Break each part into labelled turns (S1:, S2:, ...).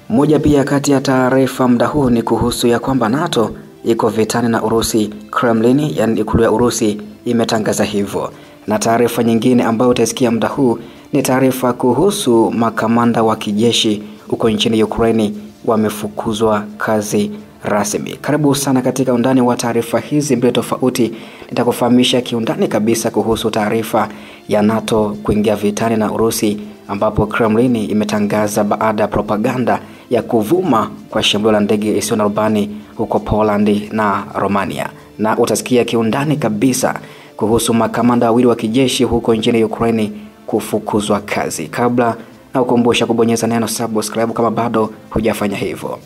S1: Moja pia kati ya taarifa muda huu ni kuhusu ya kwamba NATO iko vitani na Urusi. Kremlin, yani ikulu ya Urusi, imetangaza hivyo. Na taarifa nyingine ambayo utasikia muda huu ni taarifa kuhusu makamanda wa kijeshi huko nchini Ukraine wamefukuzwa kazi rasmi. Karibu sana katika undani wa taarifa hizi mbili tofauti. Nitakufahamisha kiundani kabisa kuhusu taarifa ya NATO kuingia vitani na Urusi, ambapo Kremlin imetangaza baada ya propaganda ya kuvuma kwa shambulio la ndege isiyo na rubani huko Poland na Romania. Na utasikia kiundani kabisa kuhusu makamanda wawili wa kijeshi huko nchini Ukraine kufukuzwa kazi. Kabla na ukumbusha kubonyeza neno subscribe kama bado hujafanya hivyo.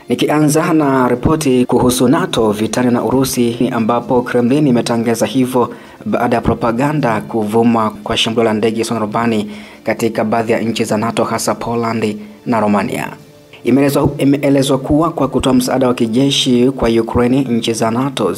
S1: Nikianza na ripoti kuhusu NATO vitani na Urusi, ambapo Kremlin imetangaza hivyo baada ya propaganda kuvuma kwa shambulio la ndege isiyo na rubani katika baadhi ya nchi za NATO, hasa Poland na Romania. Imeelezwa kuwa kwa kutoa msaada wa kijeshi kwa Ukraine, nchi za NATO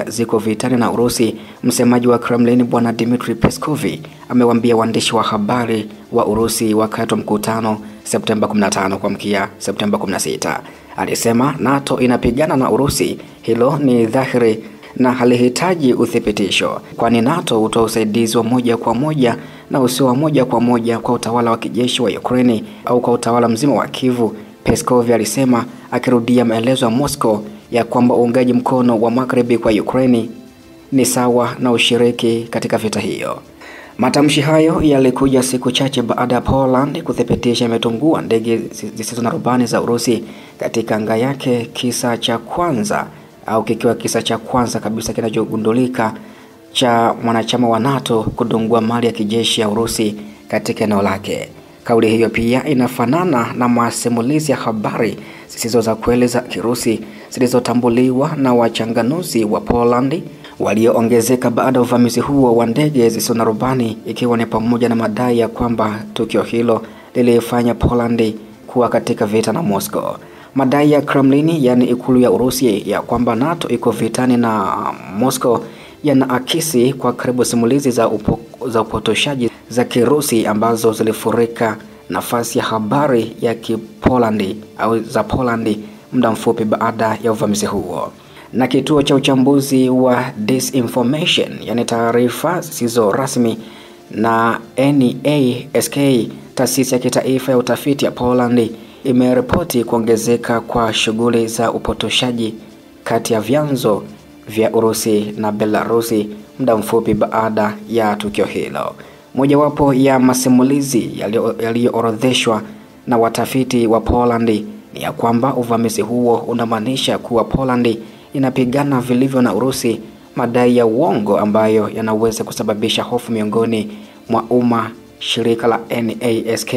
S1: ziko vitani na Urusi. Msemaji wa Kremlin Bwana Dmitry Peskov amewaambia waandishi wa habari wa Urusi wakati wa mkutano Septemba 15 kuamkia Septemba 16. Alisema NATO inapigana na Urusi, hilo ni dhahiri na halihitaji uthibitisho, kwani NATO hutoa usaidizi wa moja kwa moja na usio wa moja kwa moja kwa utawala wa kijeshi wa Ukraine au kwa utawala mzima wa Kiev. Peskov alisema, akirudia maelezo ya Moscow ya kwamba uungaji mkono wa Magharibi kwa Ukraine ni sawa na ushiriki katika vita hiyo. Matamshi hayo yalikuja siku chache baada ya Poland kuthibitisha imetungua ndege zisizo na rubani za Urusi katika anga yake, kisa cha kwanza au kikiwa kisa cha kwanza kabisa kinachogundulika cha mwanachama wa NATO kudungua mali ya kijeshi ya Urusi katika eneo lake. Kauli hiyo pia inafanana na masimulizi ya habari zisizo za kweli za Kirusi zilizotambuliwa na wachanganuzi wa Poland walioongezeka baada ya uvamizi huo wa ndege zisizo na rubani, ikiwa ni pamoja na madai ya kwamba tukio hilo lilifanya Poland kuwa katika vita na Moscow. Madai ya Kremlin, yani ikulu ya Urusi, ya kwamba NATO iko vitani na Moscow yanaakisi kwa karibu simulizi za upotoshaji za Kirusi ambazo zilifurika nafasi ya habari ya Kipolandi au za Polandi muda mfupi baada ya uvamizi huo. Na kituo cha uchambuzi wa disinformation, yani taarifa zisizo rasmi, na NASK, taasisi ya kitaifa ya utafiti ya Poland, imeripoti kuongezeka kwa shughuli za upotoshaji kati ya vyanzo vya Urusi na Belarusi muda mfupi baada ya tukio hilo. Mojawapo ya masimulizi yaliyoorodheshwa na watafiti wa Poland ni ya kwamba uvamizi huo unamaanisha kuwa Poland inapigana vilivyo na Urusi, madai ya uongo ambayo yanaweza kusababisha hofu miongoni mwa umma. Shirika la NASK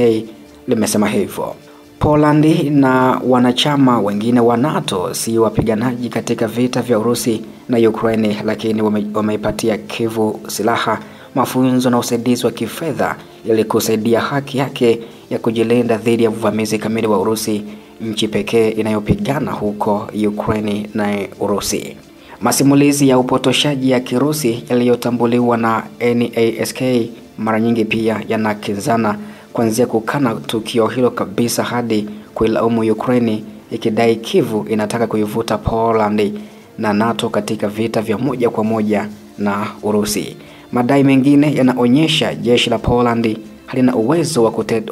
S1: limesema hivyo. Poland na wanachama wengine wa NATO si wapiganaji katika vita vya Urusi na Ukraine, lakini wameipatia Kiev silaha, mafunzo na usaidizi wa kifedha ili kusaidia haki yake ya kujilinda dhidi ya uvamizi kamili wa Urusi, nchi pekee inayopigana huko Ukraine na Urusi. Masimulizi ya upotoshaji ya Kirusi yaliyotambuliwa na NASK mara nyingi pia yanakinzana, kuanzia kukana tukio hilo kabisa hadi kuilaumu Ukraine, ikidai Kiev inataka kuivuta Poland na NATO katika vita vya moja kwa moja na Urusi. Madai mengine yanaonyesha jeshi la Poland halina uwezo wa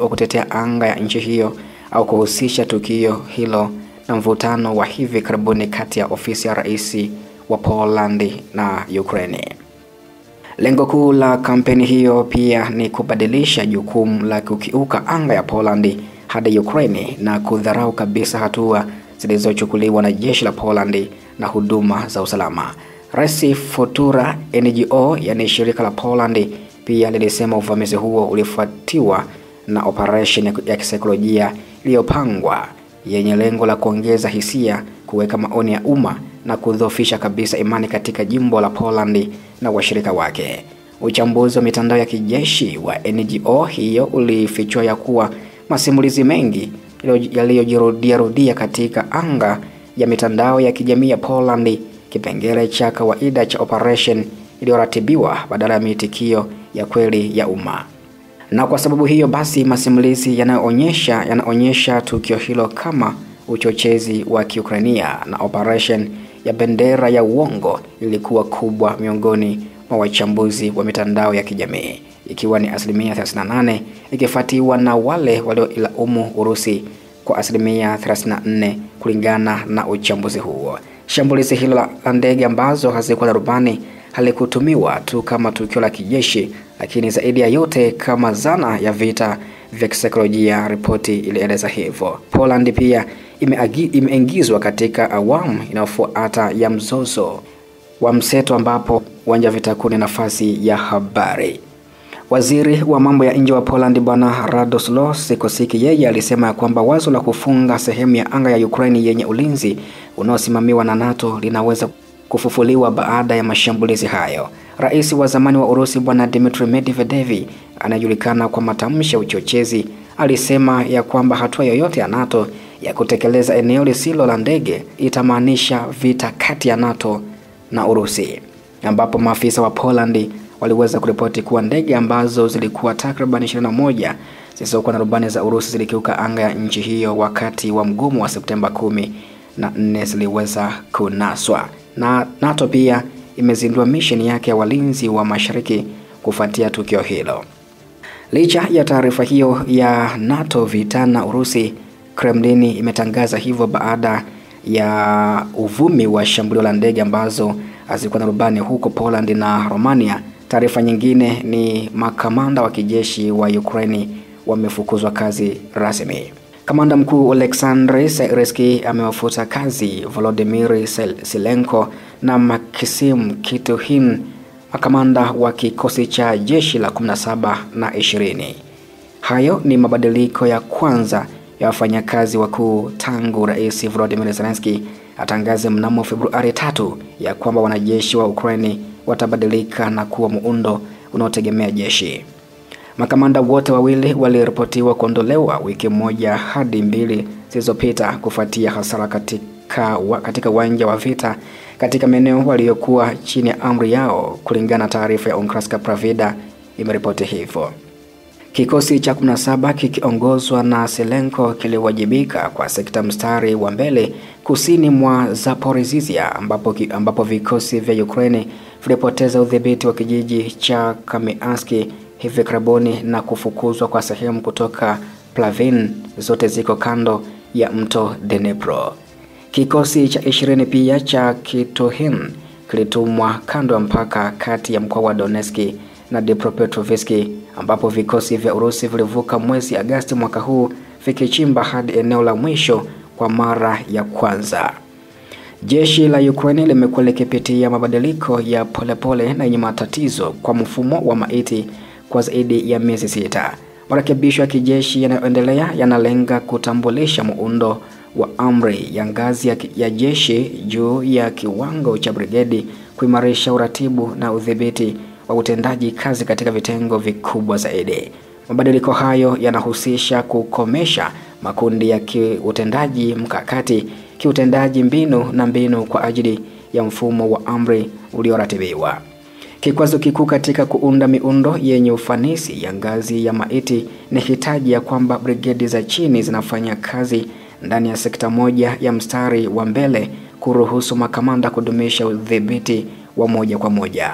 S1: kutetea anga ya nchi hiyo au kuhusisha tukio hilo na mvutano wa hivi karibuni kati ya ofisi ya rais wa Poland na Ukraine. Lengo kuu la kampeni hiyo pia ni kubadilisha jukumu la kukiuka anga ya Poland hadi Ukraine na kudharau kabisa hatua zilizochukuliwa na jeshi la Poland na huduma za usalama. Rais Futura NGO, yani shirika la Poland, pia lilisema uvamizi huo ulifuatiwa na operation ya kisaikolojia iliyopangwa yenye lengo la kuongeza hisia, kuweka maoni ya umma na kudhoofisha kabisa imani katika jimbo la Poland na washirika wake. Uchambuzi wa mitandao ya kijeshi wa NGO hiyo ulifichua ya kuwa masimulizi mengi yaliyojirudia katika anga ya mitandao ya kijamii ya Poland, kipengele cha kawaida cha operation iliyoratibiwa badala ya mitikio ya kweli ya umma. Na kwa sababu hiyo basi masimulizi yanaonyesha tukio hilo kama uchochezi wa Kiukrainia, na operation ya bendera ya uongo ilikuwa kubwa miongoni mwa wachambuzi wa mitandao ya kijamii, ikiwa ni 38%, ikifuatiwa na wale walioilaumu Urusi kwa 34% kulingana na uchambuzi huo. Shambulizi hilo la ndege ambazo hazikuwa na rubani halikutumiwa tu kama tukio la kijeshi, lakini zaidi ya yote kama zana ya vita vya kisaikolojia, ripoti ilieleza hivyo. Poland pia imeingizwa katika awamu inayofuata ya mzozo wa mseto, ambapo uwanja vita kuna nafasi ya habari. Waziri wa mambo ya nje wa Poland Bwana Radosław Sikorski yeye alisema kwamba wazo la kufunga sehemu ya anga ya Ukraine yenye ulinzi unaosimamiwa na NATO linaweza kufufuliwa baada ya mashambulizi hayo. Rais wa zamani wa Urusi Bwana Dmitry Medvedev, anajulikana kwa matamshi ya uchochezi, alisema ya kwamba hatua yoyote ya NATO ya kutekeleza eneo lisilo la ndege itamaanisha vita kati ya NATO na Urusi, ambapo maafisa wa Poland waliweza kuripoti kuwa ndege ambazo zilikuwa takriban 21 zisizokuwa na rubani za Urusi zilikiuka anga ya nchi hiyo wakati wa mgomo wa Septemba 14 ziliweza kunaswa. Na NATO pia imezindua misheni yake ya walinzi wa mashariki kufuatia tukio hilo. Licha ya taarifa hiyo ya NATO vita na Urusi, Kremlin imetangaza hivyo baada ya uvumi wa shambulio la ndege ambazo hazikuwa na rubani huko Poland na Romania. Taarifa nyingine ni makamanda wa kijeshi wa Ukraine wamefukuzwa kazi rasmi. Kamanda mkuu Oleksandr Syrskyi amewafuta kazi Volodymyr Zelenko na Maksim Kituhin, makamanda wa kikosi cha jeshi la 17 na 20. Hayo ni mabadiliko ya kwanza ya wafanyakazi wakuu tangu Rais Volodymyr Zelensky atangaze mnamo Februari 3 ya kwamba wanajeshi wa Ukraine watabadilika na kuwa muundo unaotegemea jeshi. Makamanda wote wawili waliripotiwa kuondolewa wiki moja hadi 2 zilizopita kufuatia hasara katika uwanja wa vita katika maeneo waliokuwa chini ya amri yao, kulingana na taarifa ya Ukrainska Pravda imeripoti hivyo. Kikosi cha 17 kikiongozwa na Zelenko kiliwajibika kwa sekta mstari wa mbele kusini mwa Zaporizhzhia, ambapo vikosi vya Ukraine vilipoteza udhibiti wa kijiji cha Kamiansk hivi karibuni na kufukuzwa kwa sehemu kutoka Plavin, zote ziko kando ya mto Dnipro. Kikosi cha 20 pia cha Kituhin kilitumwa kando ya mpaka kati ya mkoa wa Donetsk na Dnipropetrovsk, ambapo vikosi vya Urusi vilivuka mwezi Agosti mwaka huu vikichimba hadi eneo la mwisho kwa mara ya kwanza. Jeshi la Ukraine limekuwa likipitia mabadiliko ya polepole na yenye matatizo kwa mfumo wa maiti kwa zaidi ya miezi 6. Marekebisho ya kijeshi yanayoendelea yanalenga kutambulisha muundo wa amri ya ngazi ya jeshi juu ya kiwango cha brigedi, kuimarisha uratibu na udhibiti wa utendaji kazi katika vitengo vikubwa zaidi. Mabadiliko hayo yanahusisha kukomesha makundi ya kiutendaji mkakati, kiutendaji mbinu kwa ajili ya mfumo wa amri ulioratibiwa. Kikwazo kikuu katika kuunda miundo yenye ufanisi ya ngazi ya maiti ni hitaji ya kwamba brigedi za chini zinafanya kazi ndani ya sekta moja ya mstari wa mbele, kuruhusu makamanda kudumisha udhibiti wa moja kwa moja.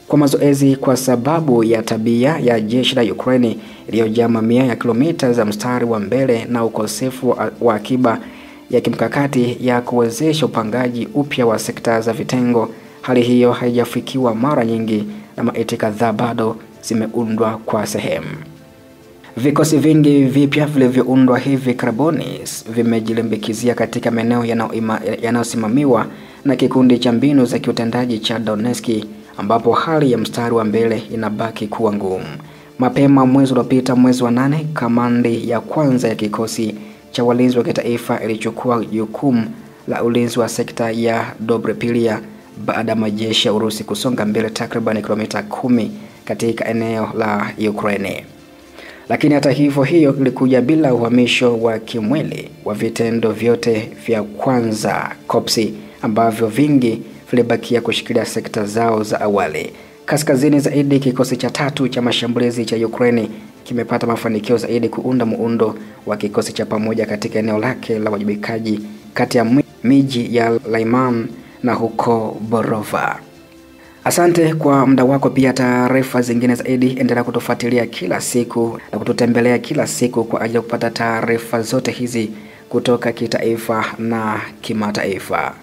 S1: Kwa mazoezi, kwa sababu ya tabia ya jeshi la Ukraine iliyojaa mamia ya kilomita za mstari wa mbele na ukosefu wa akiba ya kimkakati ya kuwezesha upangaji upya wa sekta za vitengo, hali hiyo haijafikiwa mara nyingi na maiti kadhaa bado zimeundwa kwa sehemu. Vikosi vingi vipya vilivyoundwa hivi karibuni vimejilimbikizia katika maeneo yanayosimamiwa na kikundi cha mbinu za kiutendaji cha Donetsk, ambapo hali ya mstari wa mbele inabaki kuwa ngumu. Mapema mwezi uliopita, mwezi wa 8, kamandi ya kwanza ya kikosi cha walinzi wa kitaifa ilichukua jukumu la ulinzi wa sekta ya Dobropilya baada ya majeshi ya Urusi kusonga mbele takriban kilomita 10 katika eneo la Ukraine. Lakini hata hivyo, hiyo ilikuja bila uhamisho wa kimwili wa vitendo vyote vya kwanza kopsi, ambavyo vingi vilibakia kushikilia sekta zao za awali. Kaskazini zaidi, kikosi cha 3 cha mashambulizi cha Ukraine kimepata mafanikio zaidi kuunda muundo wa kikosi cha pamoja katika eneo lake la wajibikaji kati ya miji ya Lyman na huko Borova. Asante kwa muda wako. Pia taarifa zingine zaidi endelea kutufuatilia kila siku na kututembelea kila siku kwa ajili ya kupata taarifa zote hizi kutoka kitaifa na kimataifa.